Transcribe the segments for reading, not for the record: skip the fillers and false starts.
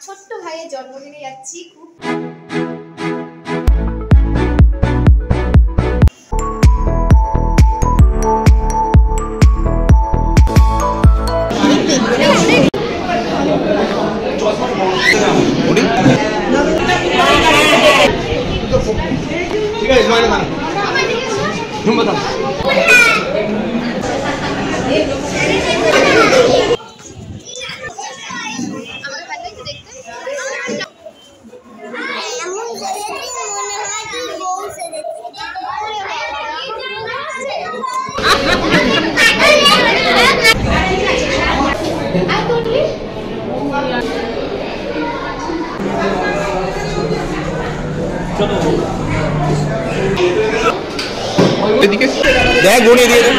ছোট্ট ভাইয়ের জন্মদিনে যাচ্ছি। খুব এদিকে দেখ গুণে দিয়ে দেন।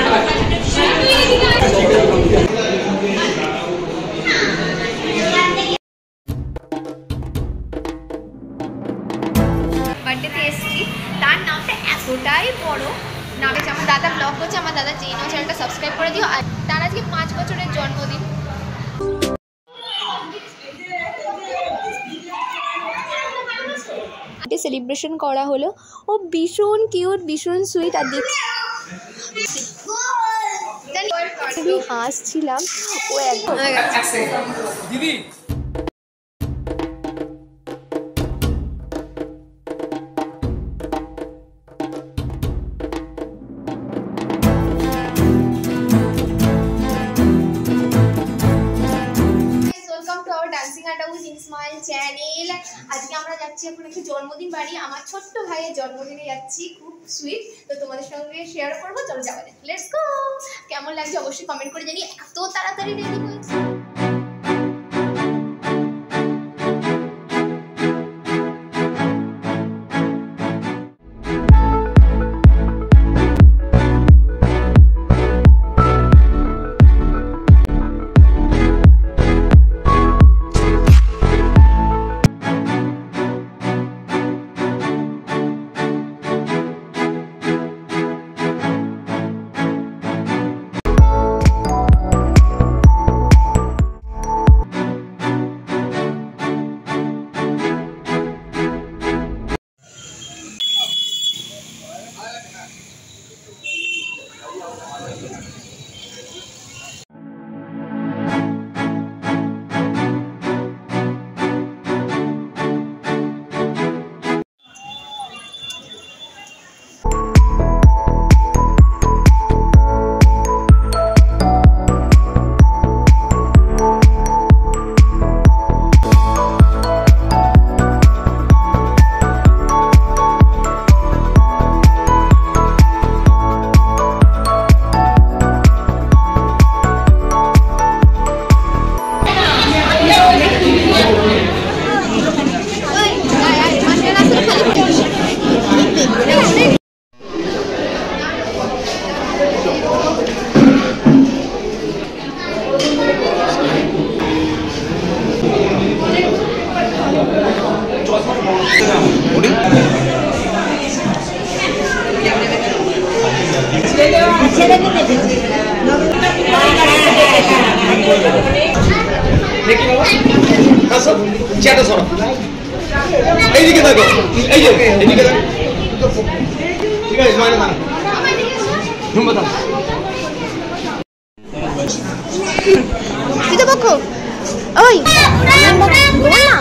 বার্থডেতে এসেছি, তার নামটা এতটাই বড় নামে আমার দাদা ব্লগ করছে। আমার দাদা জেনো চ্যানেলটা সাবস্ক্রাইব করে দিও। আর তার আজকে 5 বছরের জন্মদিন। সেলিব্রেশন করা হলো। ও ভীষণ কিউট, ভীষণ সুইট। আর খুবই হাসছিলাম। ও একদম দিদি চ্যানেল। আজকে আমরা যাচ্ছি এখন একটা জন্মদিন বাড়ি, আমার ছোট্ট ভাইয়ের জন্মদিনে যাচ্ছি। খুব সুইট, তো তোমাদের সঙ্গে শেয়ার করবো। চলো যাওয়া যাক, লেটস গো। কেমন লাগছে অবশ্যই কমেন্ট করে জানিয়ে। এত তাড়াতাড়ি রেডি হয়েছে। এইদিকে থাকো, এই যে এদিকে থাকো, ঠিক আছে মানে না ধন্যবাদ। দিতে পক্ষ ওই বল না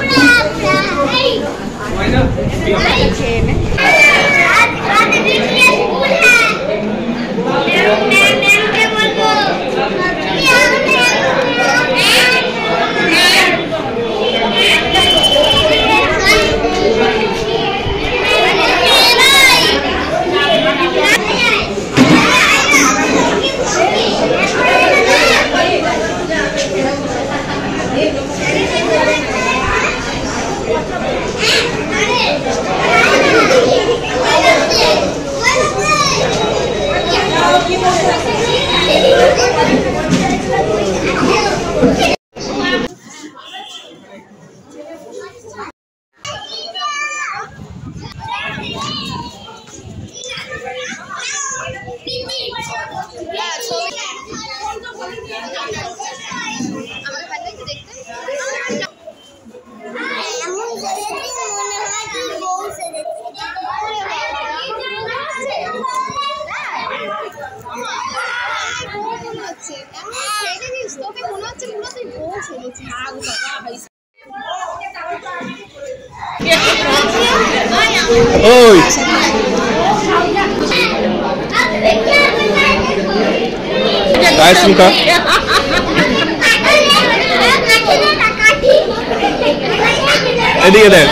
ওই গায়ে শুনকা এদিকে দেখ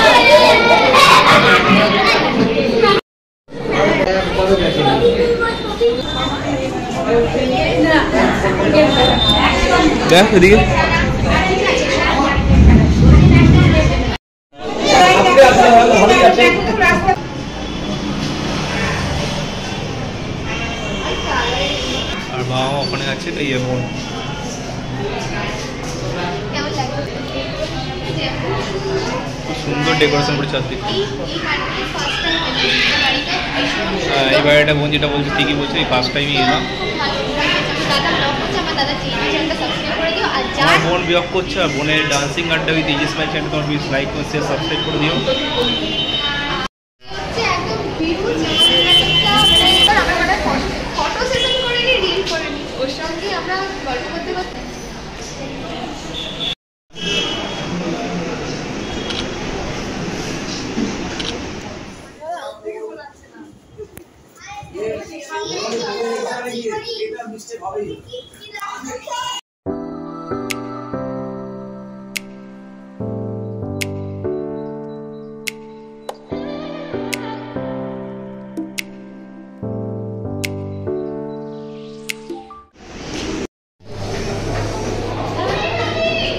দেখ এদিকে আর বাবা ওখানে আছে এই এমন সুন্দর ডেকোরেশন করে চারদিকে এই বাড়িটা বোন যেটা বলছে ঠিকই বলছে এই ফার্স্ট টাইমই এলাম আমার বোন ব্লগ করছে আর বোনের ডান্সিং আড্ডা উইথ ইজিস মাই চ্যানেল তোমার প্লিজ লাইক করে শেয়ার সাবস্ক্রাইব করে দিও ফটো সেশন করে নি রিল করে নি ওর সঙ্গে আমরা গল্প করতে করতে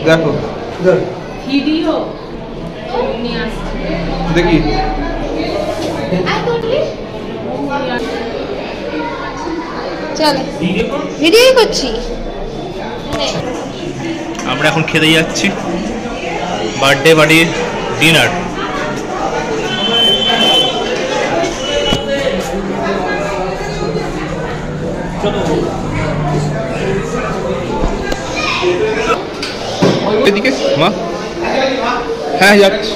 দেখো ভিডিও দেখি চল ভিডিও করছি আমরা এখন খেতে যাচ্ছি বার্থডে বাড়ির ডিনার এদিকে মা হ্যাঁ যাচ্ছি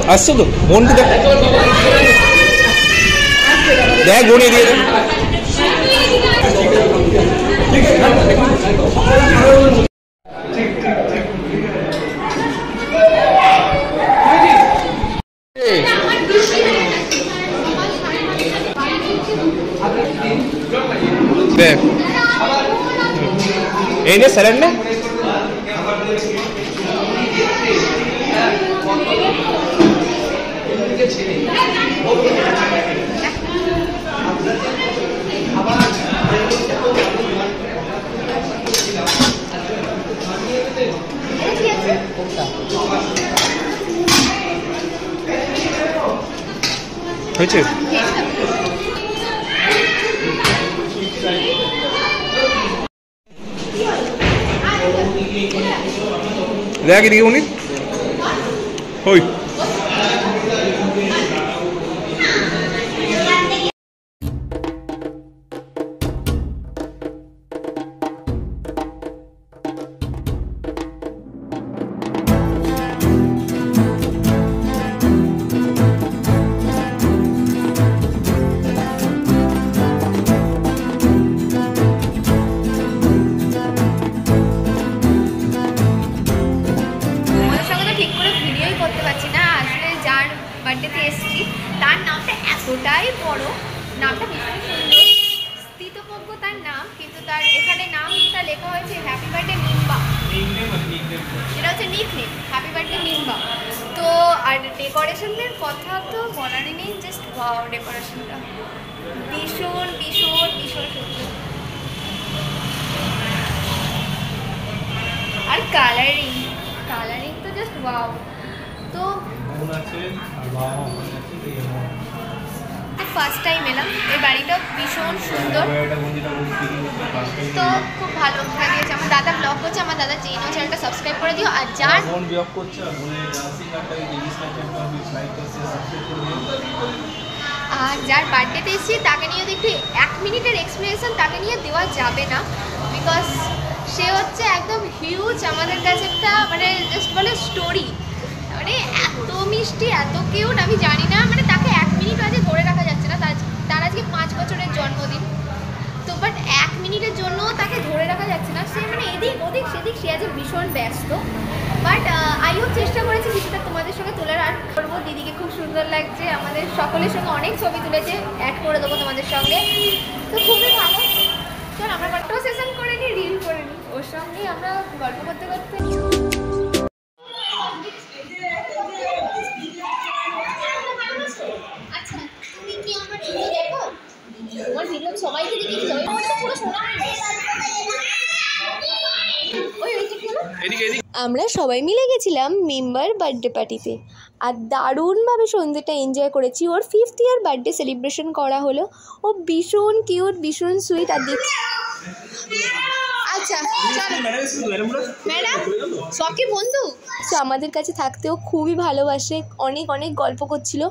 আসছো তো বোনকে দেখ দেখ গড়িয়ে দিয়ে দেখ দেখ এই নে স্যালাড না হয়েছে দেখ এদিকে উনি ওই বার্থডেতে এসেছি তার নামটা এতটাই বড় নামটা ভীষণ সুন্দর স্থিতপজ্ঞ তার নাম কিন্তু তার এখানে নামটা লেখা হয়েছে হ্যাপি বার্থডে মিম্বা এটা হচ্ছে নিক নেম হ্যাপি বার্থডে মিম্বা তো আর ডেকোরেশনের কথা তো বলারই নেই জাস্ট ওয়াও ডেকোরেশনটা ভীষণ ভীষণ ভীষণ সুন্দর আর কালারিং তো জাস্ট ওয়াও তো ফার্স্ট টাইম এলাম এই বাড়িটা ভীষণ সুন্দর তো খুব ভালো লাগিয়েছে আমার দাদা ব্লগ করছে আমার দাদা চেনো চ্যানেলটা সাবস্ক্রাইব করে দিও আর যার বোন ব্লগ করছে আর বোনের ডান্সিং আড্ডা with Aegis my channel please like করে শেয়ার সাবস্ক্রাইব করে দিও আর যার বার্থডেতে এসেছি তাকে নিয়ে যদি একটু 1 মিনিটের এক্সপ্লেনেশন তাকে নিয়ে দেওয়া যাবে না, বিকজ সে হচ্ছে একদম হিউজ আমাদের কাছে একটা মানে জাস্ট বলে স্টোরি, মানে এত মিষ্টি এত কিউট আমি জানি না, মানে তাকে 1 মিনিট আজকে ধরে রাখা যাচ্ছে না। তার আজকে 5 বছরের জন্মদিন, তো বাট 1 মিনিটের জন্য তাকে ধরে রাখা যাচ্ছে না। সে মানে এদিক ওদিক সেদিক সে আজ ভীষণ ব্যস্ত, বাট আই হোপ চেষ্টা করেছি কিছুটা তোমাদের সঙ্গে তোলার। আর করবো দিদিকে খুব সুন্দর লাগছে, আমাদের সকলের সঙ্গে অনেক ছবি তুলেছে, অ্যাড করে দেবো তোমাদের সঙ্গে, তো খুবই ভালো। চল আমরা ফটো সেশন করে নিই, রিল করে নিই, ওর সঙ্গে আমরা গল্প করতে করতে। আচ্ছা তুমি কি আমার ভিডিও দেখো? তোমার ভিডিও সবাইকে দেখি, সবাই পুরো শোনা আমরা সবাই মিলে গেছিলাম মেম্বার বার্থডে পার্টিতে, আর দারুণভাবে সন্ধ্যেটা এনজয় করেছি। ওর 5th ইয়ার বার্থডে সেলিব্রেশন করা হলো, ও ভীষণ কিউট ভীষণ সুইট। আর দেখ আচ্ছা ম্যাডাম সবকে বন্ধু আমাদের কাছে থাকতেও খুবই ভালোবাসে, অনেক অনেক গল্প করছিল।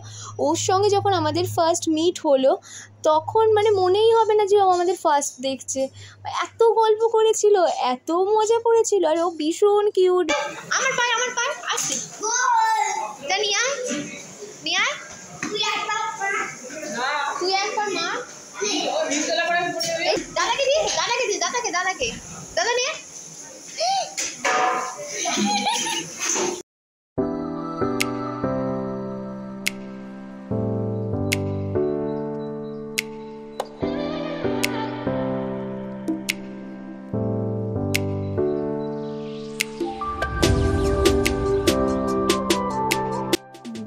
ওর সঙ্গে যখন আমাদের ফার্স্ট মিট হলো তখন মানে মনেই হবে না যে ও আমাদের ফার্স্ট দেখছে, এত গল্প করেছিল এত মজা করেছিল, আর ও ভীষণ কিউট। আমার পায়ে আসছে তা নিয়ে আয় তুই একবার মা দাদাকে দাদা নিয়ে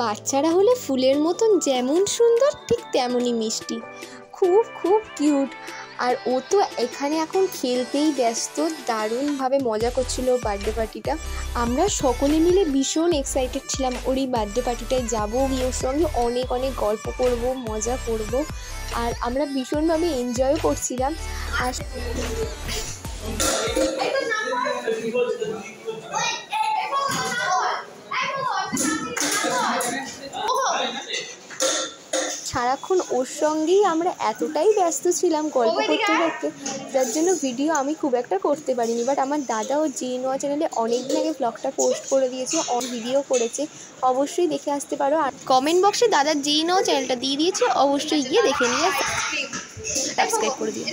বাচ্চারা হলে ফুলের মতন যেমন সুন্দর ঠিক তেমনই মিষ্টি, খুব খুব কিউট। আর ও তো এখানে এখন খেলতেই ব্যস্ত, দারুণভাবে মজা করছিল বার্থডে পার্টিটা। আমরা সকলে মিলে ভীষণ এক্সাইটেড ছিলাম ওর এই বার্থডে পার্টিটায় যাবো, গিয়ে ওর সঙ্গে অনেক অনেক গল্প করব মজা করব, আর আমরা ভীষণভাবে এনজয়ও করছিলাম। আর সারাক্ষণ ওর সঙ্গেই আমরা এতটাই ব্যস্ত ছিলাম গল্প করতে করতে, যার জন্য ভিডিও আমি খুব একটা করতে পারিনি। বাট আমার দাদা ও জিনোয়া চ্যানেলে অনেকদিন আগে ব্লগটা পোস্ট করে দিয়েছে, ভিডিও করেছে, অবশ্যই দেখে আসতে পারো। আর কমেন্ট বক্সে দাদার জিনোয়া চ্যানেলটা দিয়ে দিয়েছে, অবশ্যই গিয়ে দেখে নিয়ে সাবস্ক্রাইব করে দিও।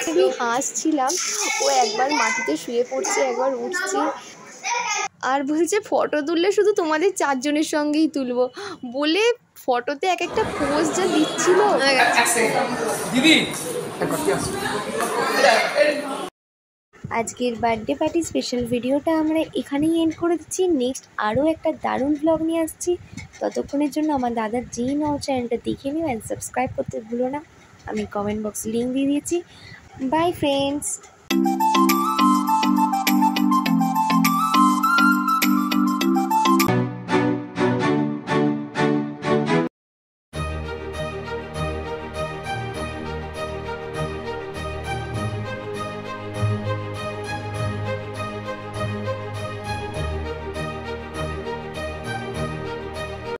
খুবই হাসছিলাম, ও একবার মাটিতে শুয়ে পড়ছে একবার উঠছে, আর বলছে ফটো তুললে শুধু তোমাদের 4 জনের সঙ্গেই তুলবো বলে ফটোতে এক একটা পোজ যা দিচ্ছিল। আজকের বার্থডে পার্টি স্পেশাল ভিডিওটা আমরা এখানেই এন্ড করে দিচ্ছি। নেক্সট আরও একটা দারুণ ব্লগ নিয়ে আসছি, ততক্ষণের জন্য আমার দাদার জিনোয়া চ্যানেলটা দেখে নিও অ্যান্ড সাবস্ক্রাইব করতে ভুলো না, আমি কমেন্ট বক্সে লিঙ্ক দিয়ে দিয়েছি। By friends.